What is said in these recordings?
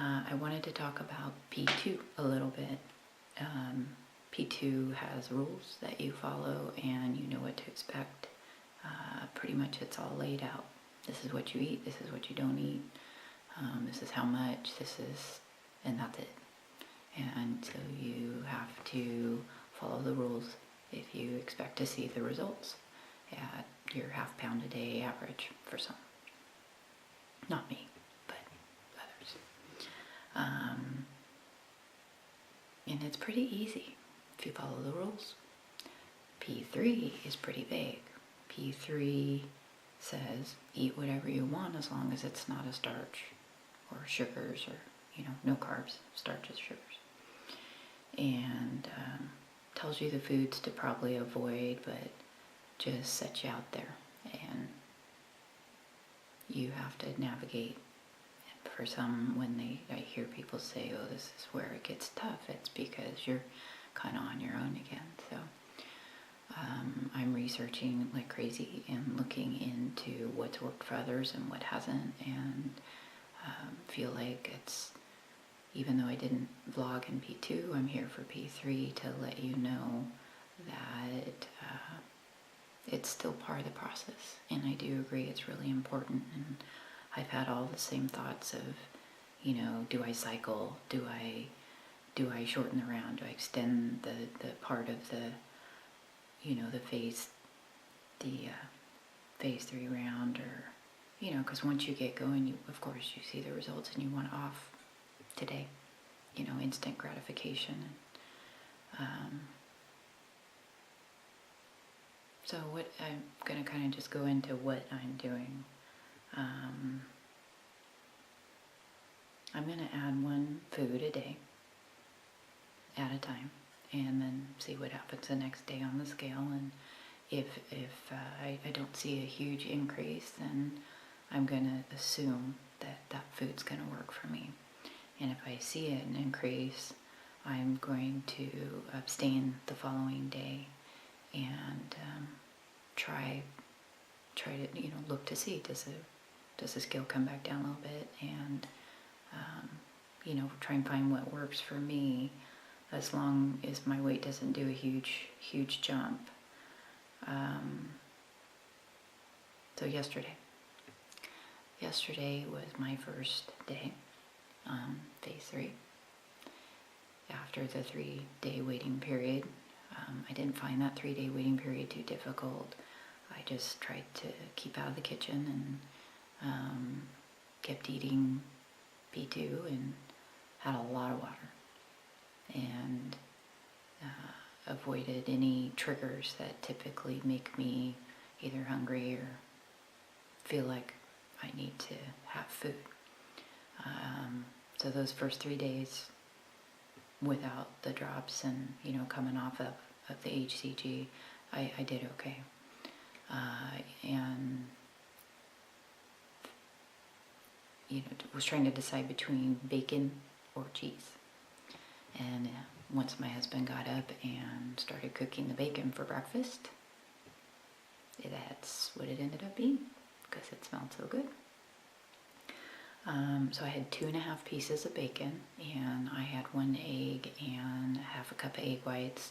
I wanted to talk about P2 a little bit. P2 has rules that you follow and you know what to expect. Pretty much it's all laid out. This is what you eat, this is what you don't eat, this is how much, and that's it. And so you have to follow the rules if you expect to see the results at your half pound a day average for some. Not me, but others. And it's pretty easy if you follow the rules. P3 is pretty vague. P3 says eat whatever you want as long as it's not a starch or sugars or, no carbs, starches, sugars. And tells you the foods to probably avoid, but just sets you out there. And you have to navigate. And for some, when I hear people say, oh, this is where it gets tough, it's because you're kind of on your own again. So I'm researching like crazy and looking into what's worked for others and what hasn't, and feel like it's, even though I didn't vlog in P2, I'm here for P3 to let you know that it's still part of the process. And I do agree it's really important. And I've had all the same thoughts of, do I cycle? Do I shorten the round? Do I extend the part of the, the phase 3 round? Or, because once you get going, of course you see the results and you want off today, instant gratification. So what I'm going to kind of just go into what I'm doing. I'm going to add one food a day at a time, and then see what happens the next day on the scale. And if I don't see a huge increase, then I'm going to assume that food's going to work for me. And if I see an increase, I'm going to abstain the following day and try to look to see does the scale come back down a little bit, and try and find what works for me as long as my weight doesn't do a huge jump. So yesterday was my first day, phase 3. After the 3-day waiting period, I didn't find that 3-day waiting period too difficult. I just tried to keep out of the kitchen and kept eating P2 and had a lot of water, and avoided any triggers that typically make me either hungry or feel like I need to have food. So those first 3 days without the drops and coming off of the HCG, I did okay. And was trying to decide between bacon or cheese. And once my husband got up and started cooking the bacon for breakfast, that's what it ended up being, because it smelled so good. So I had 2.5 pieces of bacon, and I had 1 egg and half a cup of egg whites.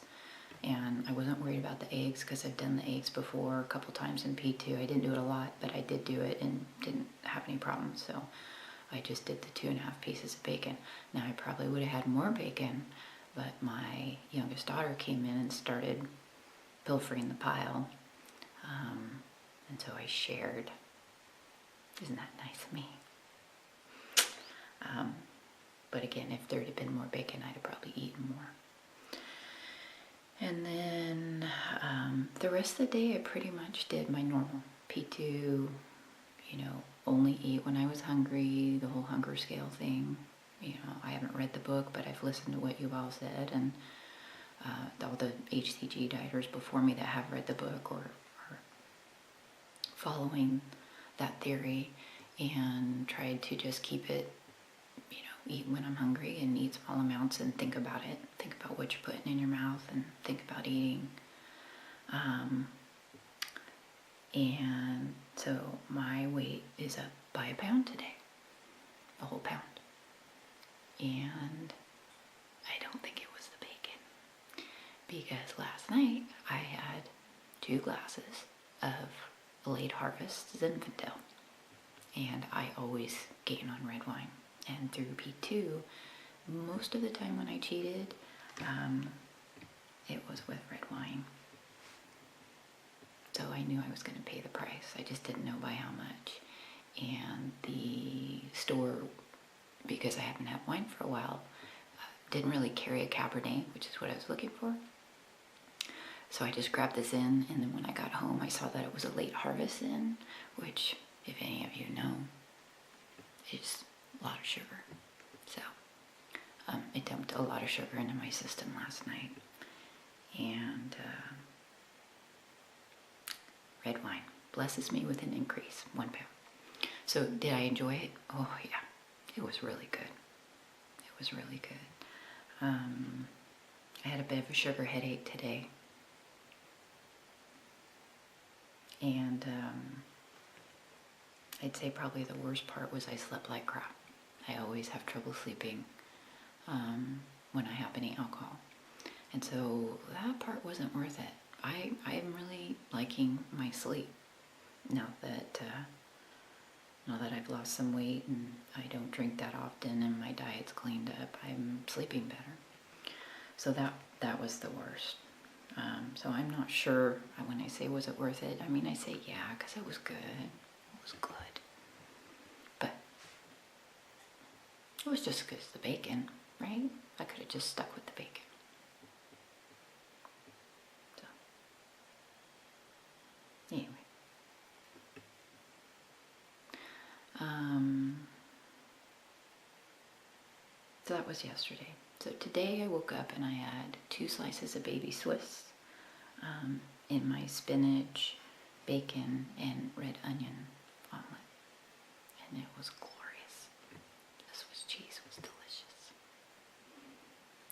And I wasn't worried about the eggs because I've done the eggs before a couple times in P2. I didn't do it a lot, but I did do it and didn't have any problems. So I just did the 2.5 pieces of bacon. Now I probably would have had more bacon, but my youngest daughter came in and started pilfering the pile. And so I shared. Isn't that nice of me? But again, if there had been more bacon, I'd have probably eaten more. And then the rest of the day, I pretty much did my normal P2, only eat when I was hungry, the whole hunger scale thing. I haven't read the book, but I've listened to what you've all said, and all the HCG dieters before me that have read the book or are following that theory, and tried to just keep it, eat when I'm hungry and eat small amounts and think about it. Think about what you're putting in your mouth and think about eating. And so my weight is up by a pound today, a whole pound. and I don't think it was the bacon, because last night I had 2 glasses of late harvest Zinfandel, and I always gain on red wine. And through P2, most of the time when I cheated, it was with red wine. So I knew I was going to pay the price. I just didn't know by how much. And the store, because I hadn't had wine for a while, didn't really carry a Cabernet, which is what I was looking for. So I just grabbed this in, and then when I got home, I saw that it was a late harvest in, which, if any of you know, is a lot of sugar. So it dumped a lot of sugar into my system last night. And red wine blesses me with an increase, 1 pound. So did I enjoy it? Oh yeah, it was really good. It was really good. I had a bit of a sugar headache today. And I'd say probably the worst part was I slept like crap. I always have trouble sleeping when I have any alcohol. And so that part wasn't worth it. I am really liking my sleep now that I've lost some weight and I don't drink that often and my diet's cleaned up. I'm sleeping better. So that was the worst. So I'm not sure when I say was it worth it. I mean, I say yeah, because it was good. It was good. But it was just as good as the bacon, right? I could have just stuck with the bacon. So anyway. So that was yesterday. So today I woke up and I had 2 slices of baby Swiss in my spinach, bacon, and red onion omelet. And it was glorious. The Swiss cheese was delicious.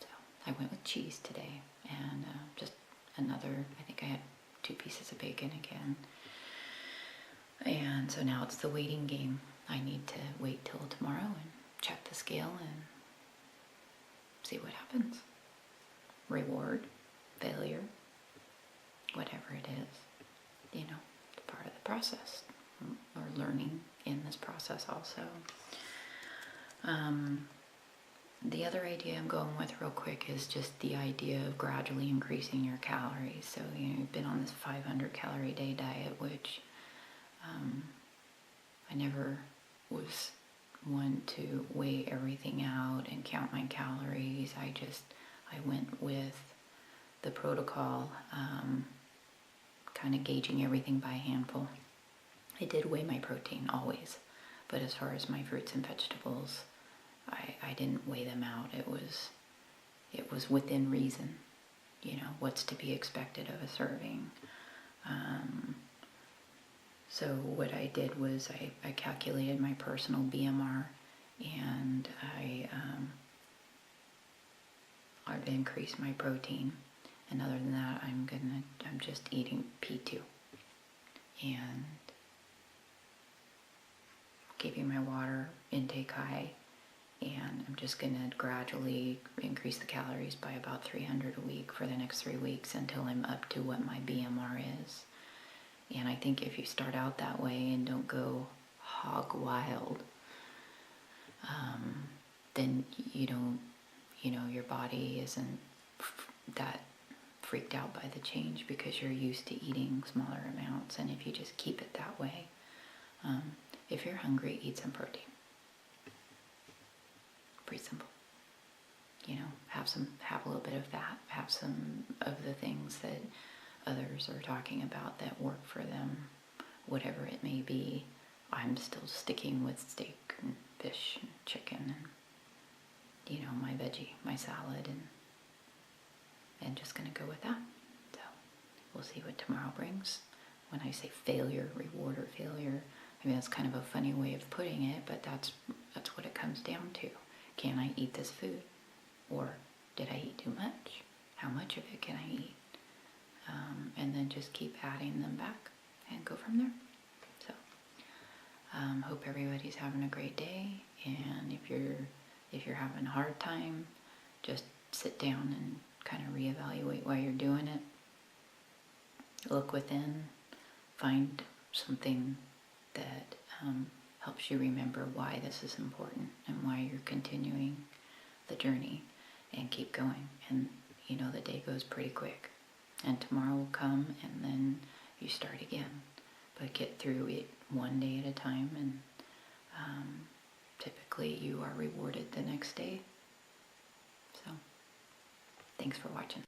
So I went with cheese today and just another, I think I had 2 pieces of bacon again. And so now it's the waiting game. I need to wait till tomorrow and check the scale and see what happens. Reward, failure, whatever it is, you know, it's part of the process, or learning in this process also. The other idea I'm going with real quick is just the idea of gradually increasing your calories. So, you know, you've been on this 500 calorie a day diet, which I never was one to weigh everything out and count my calories. I went with the protocol, kind of gauging everything by handful. I did weigh my protein always, but as far as my fruits and vegetables, I didn't weigh them out. It was within reason, you know, what's to be expected of a serving. So what I did was I calculated my personal BMR, and I've increased my protein. And other than that, I'm just eating P2 and keeping my water intake high. And I'm just gonna gradually increase the calories by about 300 a week for the next 3 weeks until I'm up to what my BMR is. And I think if you start out that way and don't go hog wild, then you don't, you know, your body isn't that freaked out by the change because you're used to eating smaller amounts. And if you just keep it that way, if you're hungry, eat some protein. Pretty simple. You know, have a little bit of that, have some of the things that others are talking about that work for them, whatever it may be. I'm still sticking with steak and fish and chicken and, you know, my veggie, my salad, and just gonna go with that. So we'll see what tomorrow brings. When I say failure, reward or failure, I mean, that's kind of a funny way of putting it, but that's what it comes down to. Can I eat this food? Or did I eat too much? How much of it can I eat? And then just keep adding them back and go from there. So, hope everybody's having a great day. And if you're If you're having a hard time, just sit down and kind of reevaluate why you're doing it. Look within, find something that helps you remember why this is important and why you're continuing the journey, and keep going. And you know, the day goes pretty quick, and tomorrow will come, and then you start again. But get through it one day at a time, and typically you are rewarded the next day. So, thanks for watching.